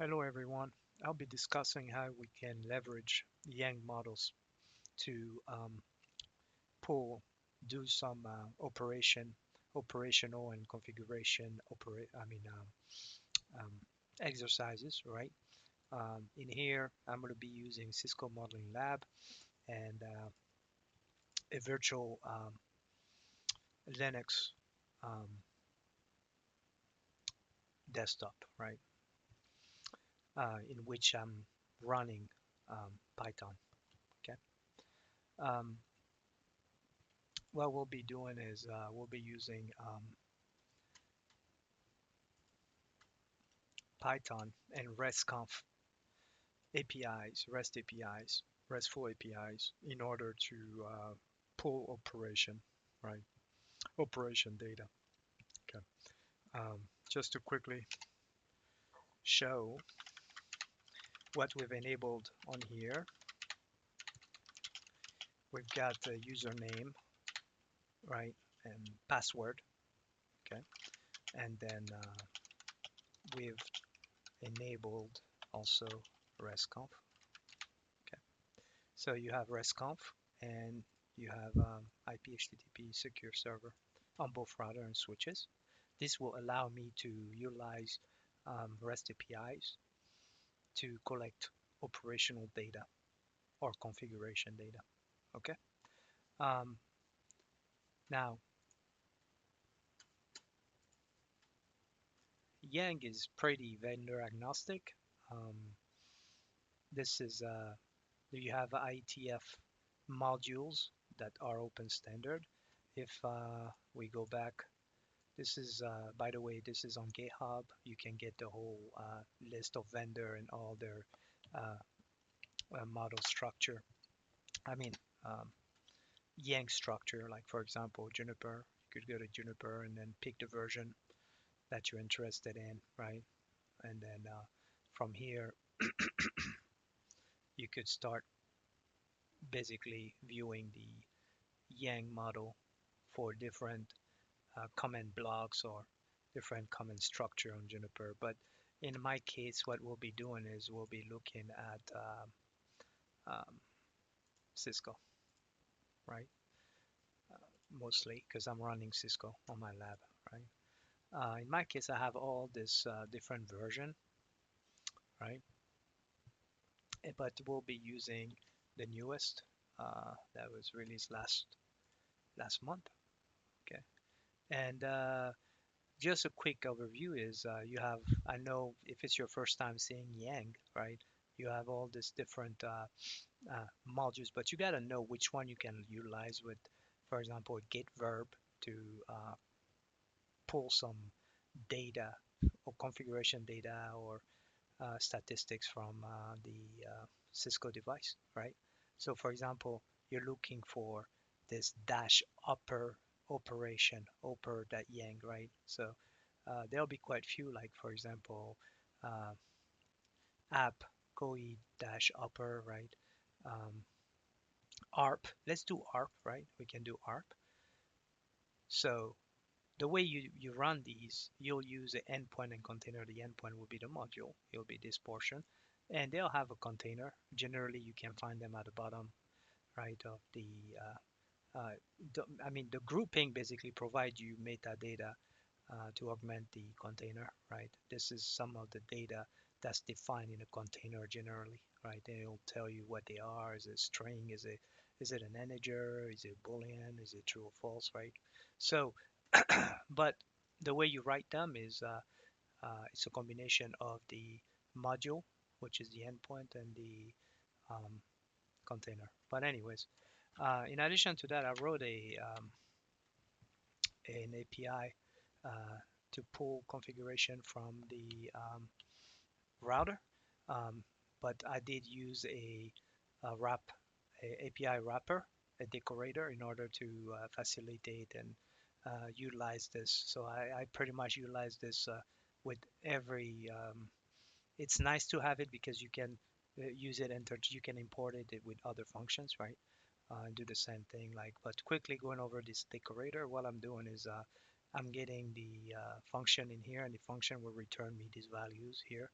Hello everyone. I'll be discussing how we can leverage Yang models to pull, do some operational and configuration um, exercises, right? In here, I'm going to be using Cisco Modeling Lab and a virtual Linux um, desktop, right? In which I'm running Python. Okay. Um, what we'll be doing is we'll be using Python and RESTCONF APIs, REST APIs, RESTful APIs in order to pull operation, right? Operation data. Okay. Just to quickly show what we've enabled on here, we've got a username, right, and password. Okay, and then we've enabled also RESTCONF. Okay, so you have RESTCONF and you have IP HTTP secure server on both router and switches. This will allow me to utilize REST APIs to collect operational data or configuration data. Okay. Um, Now, Yang is pretty vendor agnostic. Um, this is you have IETF modules that are open standard. If we go back, this is by the way, this is on GitHub. You can get the whole list of vendor and all their uh, model structure. I mean, um, Yang structure. Like for example, Juniper. You could go to Juniper and then pick the version that you're interested in, right? And then from here, you could start basically viewing the Yang model for different comment blocks or different comment structure on Juniper. But in my case, what we'll be doing is we'll be looking at um, Cisco, right? Mostly because I'm running Cisco on my lab, right? In my case, I have all this different version, right? But we'll be using the newest that was released last month. Okay, and just a quick overview is you have, I know if it's your first time seeing Yang, right? You have all these different modules, but you got to know which one you can utilize with, for example, get verb to pull some data or configuration data or statistics from the Cisco device, right? So for example, you're looking for this dash upper operation, upper.yang, right? So there'll be quite few, like for example, uh, app coi dash upper, right? Um, ARP, let's do ARP, right? We can do ARP. So the way you run these, you'll use the endpoint and container. The endpoint will be the module. It'll be this portion. And they'll have a container. Generally, you can find them at the bottom, right, of I mean, the grouping basically provides you metadata to augment the container, right? This is some of the data that's defined in a container generally, right? They'll tell you what they are. Is it string? Is it an integer? Is it boolean? Is it true or false, right? So, but the way you write them is it's a combination of the module, which is the endpoint, and the um, container. But anyways, in addition to that, I wrote an API to pull configuration from the router, um, but I did use a API wrapper, a decorator, in order to facilitate and utilize this. So I pretty much utilize this with every. It's nice to have it because you can use it and you can import it with other functions, right? And do the same thing. Like, but quickly going over this decorator, what I'm doing is I'm getting the function in here, and the function will return me these values here.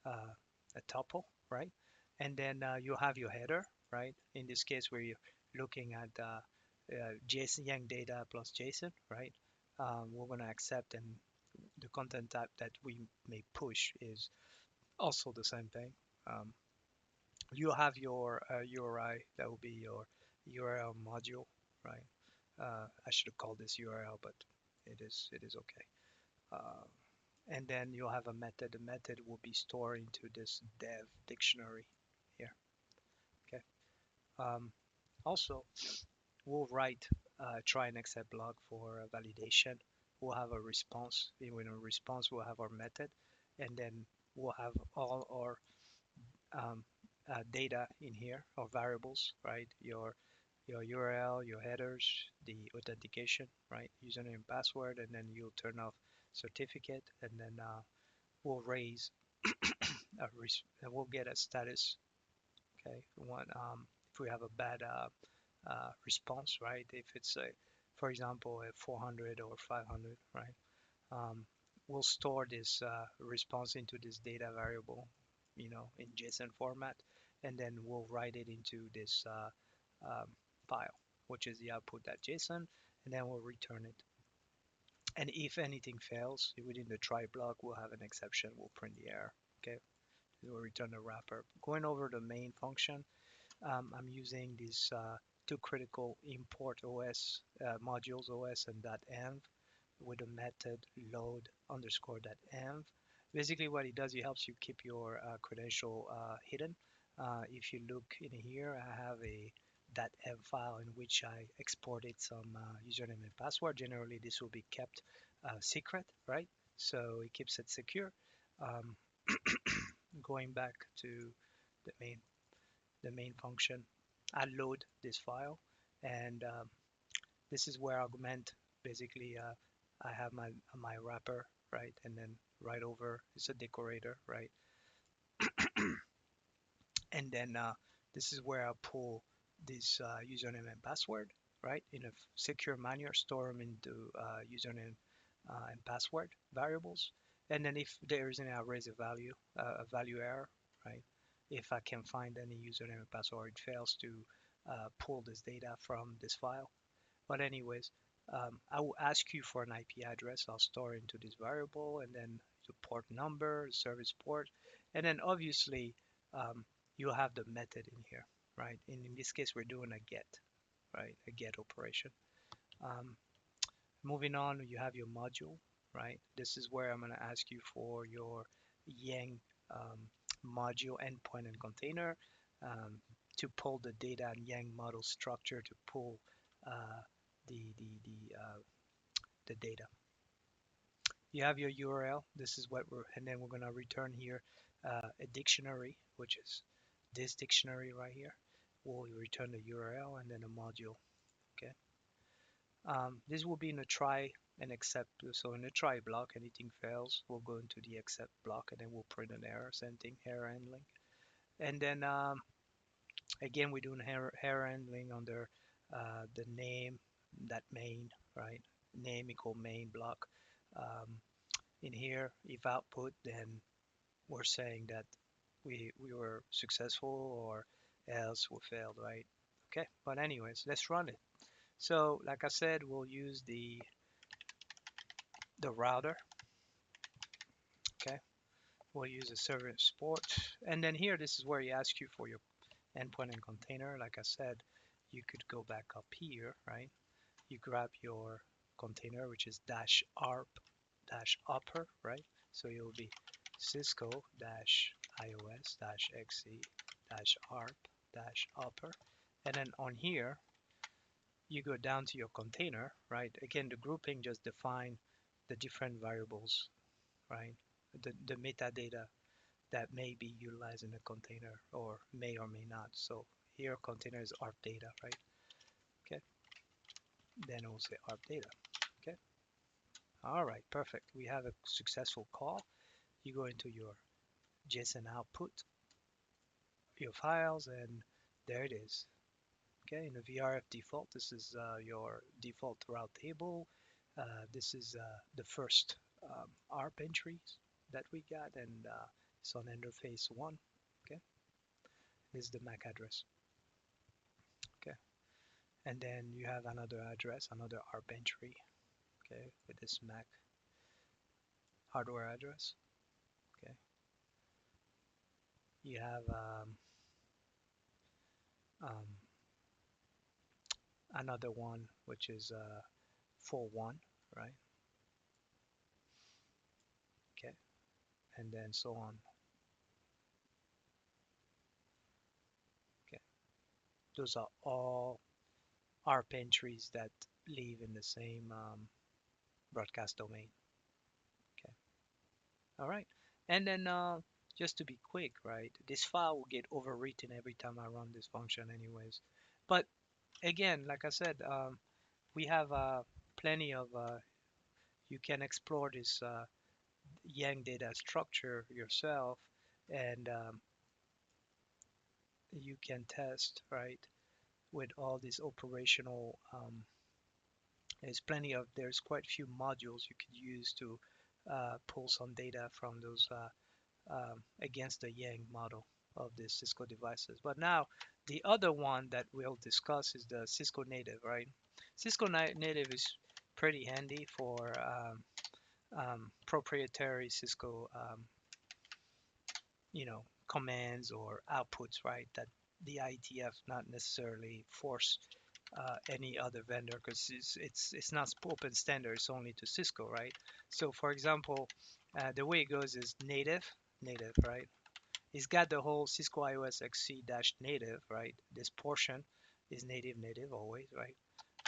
a tuple, right? And then you have your header, right? In this case, where you're looking at JSON Yang data plus JSON, right? We're going to accept, and the content type that we may push is also the same thing. Um, you have your URI, that will be your URL module, right? I should have called this URL, but it is okay. Uh, and then you'll have a method. The method will be stored into this dev dictionary here. Okay. Um, Also, we'll write try and accept block for validation. We'll have a response. In a response, we'll have our method, and then we'll have all our um, data in here, or variables, right? Your URL, your headers, the authentication, right? Username and password, and then you'll turn off certificate, and then we'll raise we'll get a status. Okay, one if we have a bad response, right? If it's a, for example, a 400 or 500, right? Um, we'll store this response into this data variable, in JSON format, and then we'll write it into this um, file, which is the output.json, and then we'll return it. And if anything fails within the try block, we'll have an exception. We'll print the error. Okay, we'll return the wrapper. Going over the main function, I'm using these two critical import OS modules, OS and .env, with a method load underscore .env. Basically, what it does, it helps you keep your credential hidden. If you look in here, I have a .env file in which I exported some username and password. Generally, this will be kept secret, right? So it keeps it secure. Um, Going back to the main function, I load this file, and this is where augment. Basically, I have my wrapper, right, and then right over is a decorator, right, and then this is where I pull this username and password, right, in a secure manner, store them into username and password variables, and then if there is any, I'll raise a value error, right. If I can find any username and password, it fails to pull this data from this file. But anyways, I will ask you for an IP address. I'll store into this variable, and then the port number, the service port, and then obviously you'll have the method in here, right? In this case, we're doing a get, right? A get operation. Um, Moving on, you have your module, right? This is where I'm going to ask you for your Yang um, module endpoint and container um, to pull the data and Yang model structure to pull uh, the data. You have your URL. This is what and then we're going to return here a dictionary, which is this dictionary right here. We'll return the URL and then a module. Okay. This will be in a try and accept. So in the try block, anything fails, we'll go into the accept block, and then we'll print an error, same thing, error handling. And then again, we're doing error handling under the name, that main, right? Name equal main block. In here, if output, then we're saying that we were successful, or else we failed, right? Okay, but anyways, let's run it. So like I said, we'll use the router. Okay, we'll use a server support, and then here, this is where he asks you for your endpoint and container. Like I said, you could go back up here, right? You grab your container, which is -arp -upper, right? So it will be Cisco -ios -xe -arp -upper, and then on here you go down to your container, right? Again, the grouping just define the different variables, right? The metadata that may be utilized in a container, or may not. So here container is ARP data, right? Okay. Then we'll say ARP data. Okay. All right, perfect. We have a successful call. You go into your JSON output, your files, and there it is. Okay, in the VRF default, this is your default route table. This is the first ARP entries that we got, and It's on interface 1. Okay, this is the MAC address. Okay, and then you have another address, another ARP entry. Okay, with this MAC hardware address. Okay, you have um, another one which is 4.1, right? Okay, and then so on. Okay, those are all ARP entries that live in the same broadcast domain. Okay, all right, and then just to be quick, right? This file will get overwritten every time I run this function, anyways. But again, like I said, we have plenty of you can explore this Yang data structure yourself, and you can test, right, with all these operational there's quite a few modules you could use to pull some data from those against the Yang model of the Cisco devices. But now the other one that we'll discuss is the Cisco native, right? Cisco native is pretty handy for proprietary Cisco commands or outputs, right? That the IETF not necessarily force any other vendor, because it's not open standard. It's only to Cisco, right? So for example, the way it goes is native, right? It's got the whole Cisco IOS XC dash native, right? This portion is native always, right?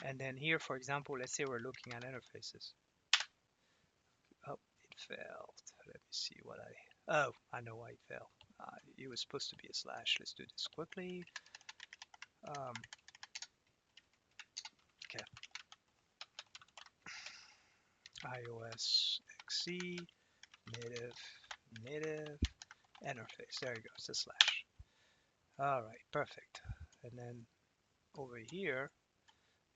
And then here, for example, let's say we're looking at interfaces. Oh, it failed. Let me see what oh, I know why it failed. It was supposed to be a slash. Let's do this quickly. Okay. iOS XC native interface. There you go. It's a slash. All right, perfect. And then over here,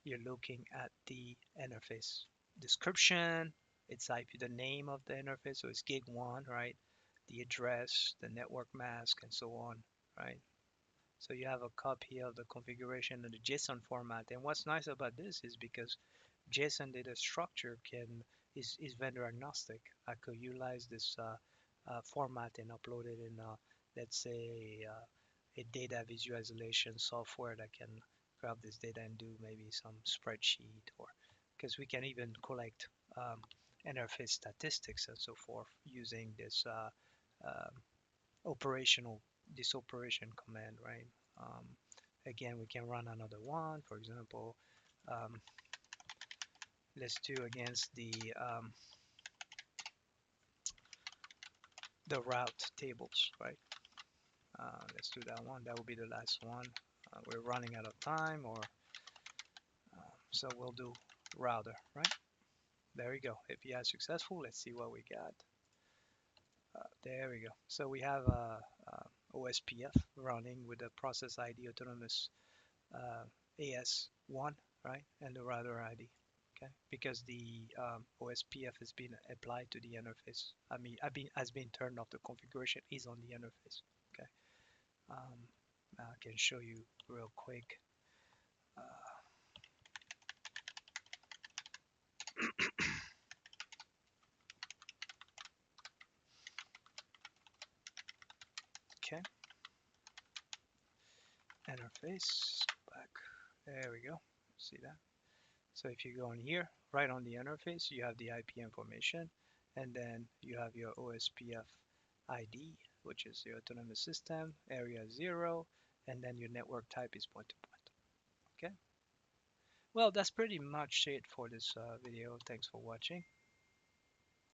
you're looking at the interface description. It's IP, the name of the interface, so it's gig1, right? The address, the network mask, and so on, right? So you have a copy of the configuration in the JSON format. And what's nice about this is because JSON data structure is vendor agnostic. I could utilize this format and upload it in, let's say, a data visualization software that can grab this data and do maybe some spreadsheet, or because we can even collect interface statistics and so forth using this operation command, right? Um, Again, we can run another one. For example, um, let's do against the route tables, right? Let's do that one. That will be the last one. We're running out of time, or so we'll do router, right? There we go. API successful. Let's see what we got. There we go. So we have OSPF running with the process ID autonomous AS1, right? And the router ID, okay? Because the OSPF has been applied to the interface. Has been turned off. The configuration is on the interface, okay? I can show you real quick. Okay, interface, back. There we go. See that? So if you go in here, right on the interface, you have the IP information, and then you have your OSPF ID, which is your autonomous system, area 0, and then your network type is point-to-point. Okay. Well, that's pretty much it for this video. Thanks for watching.